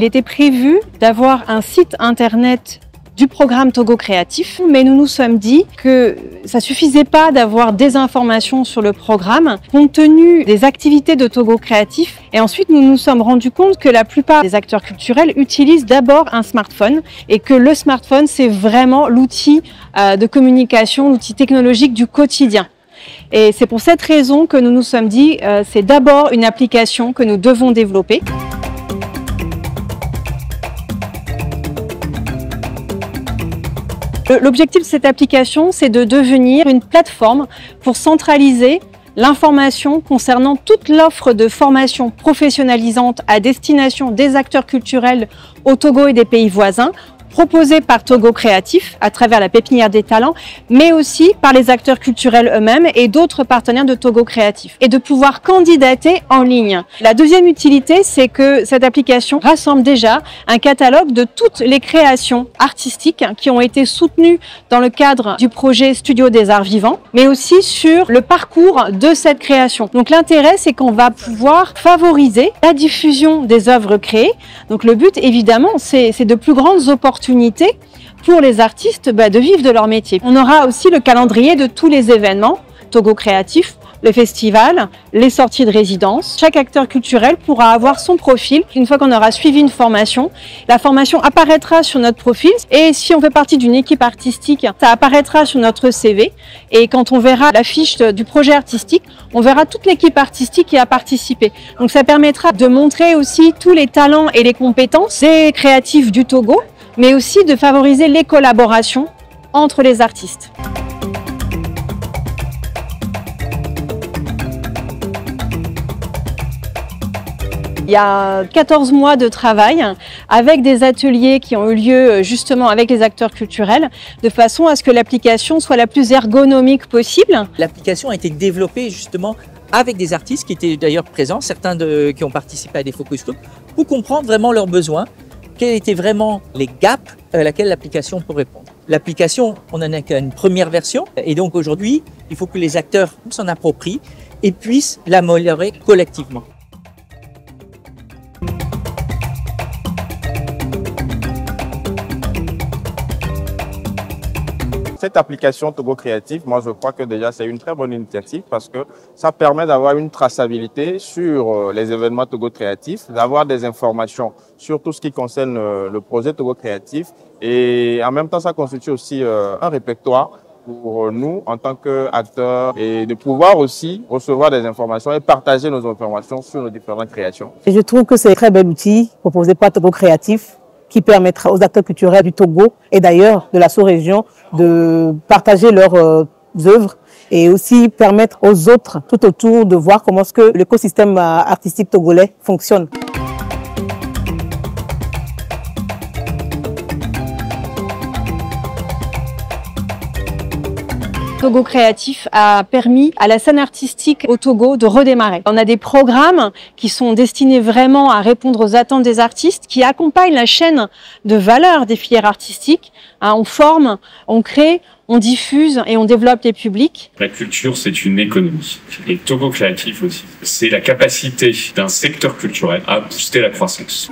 Il était prévu d'avoir un site internet du programme Togo Créatif, mais nous nous sommes dit que ça suffisait pas d'avoir des informations sur le programme compte tenu des activités de Togo Créatif. Et ensuite, nous nous sommes rendus compte que la plupart des acteurs culturels utilisent d'abord un smartphone et que le smartphone, c'est vraiment l'outil de communication, l'outil technologique du quotidien. Et c'est pour cette raison que nous nous sommes dit c'est d'abord une application que nous devons développer. L'objectif de cette application, c'est de devenir une plateforme pour centraliser l'information concernant toute l'offre de formation professionnalisante à destination des acteurs culturels au Togo et des pays voisins, proposée par Togo Créatif à travers la pépinière des talents, mais aussi par les acteurs culturels eux-mêmes et d'autres partenaires de Togo Créatif, et de pouvoir candidater en ligne. La deuxième utilité, c'est que cette application rassemble déjà un catalogue de toutes les créations artistiques qui ont été soutenues dans le cadre du projet Studio des Arts Vivants, mais aussi sur le parcours de cette création. Donc l'intérêt, c'est qu'on va pouvoir favoriser la diffusion des œuvres créées. Donc le but, évidemment, c'est de plus grandes opportunités pour les artistes de vivre de leur métier. On aura aussi le calendrier de tous les événements Togo Créatif, le festival, les sorties de résidence. Chaque acteur culturel pourra avoir son profil. Une fois qu'on aura suivi une formation, la formation apparaîtra sur notre profil. Et si on fait partie d'une équipe artistique, ça apparaîtra sur notre CV. Et quand on verra la fiche du projet artistique, on verra toute l'équipe artistique qui a participé. Donc ça permettra de montrer aussi tous les talents et les compétences des créatifs du Togo, mais aussi de favoriser les collaborations entre les artistes. Il y a 14 mois de travail avec des ateliers qui ont eu lieu justement avec les acteurs culturels, de façon à ce que l'application soit la plus ergonomique possible. L'application a été développée justement avec des artistes qui étaient d'ailleurs présents, certains qui ont participé à des focus group, pour comprendre vraiment leurs besoins, quels étaient vraiment les gaps à laquelle l'application peut répondre. L'application, on n'en a qu'une première version et donc aujourd'hui, il faut que les acteurs s'en approprient et puissent l'améliorer collectivement. Cette application Togo Créatif, moi je crois que déjà c'est une très bonne initiative parce que ça permet d'avoir une traçabilité sur les événements Togo Créatif, d'avoir des informations sur tout ce qui concerne le projet Togo Créatif et en même temps ça constitue aussi un répertoire pour nous en tant qu'acteurs et de pouvoir aussi recevoir des informations et partager nos informations sur nos différentes créations. Et je trouve que c'est un très bel outil proposé par Togo Créatif, qui permettra aux acteurs culturels du Togo et d'ailleurs de la sous-région de partager leurs œuvres et aussi permettre aux autres tout autour de voir comment est-ce que l'écosystème artistique togolais fonctionne. Togo Créatif a permis à la scène artistique au Togo de redémarrer. On a des programmes qui sont destinés vraiment à répondre aux attentes des artistes, qui accompagnent la chaîne de valeur des filières artistiques. On forme, on crée, on diffuse et on développe les publics. La culture, c'est une économie. Et Togo Créatif aussi. C'est la capacité d'un secteur culturel à booster la croissance.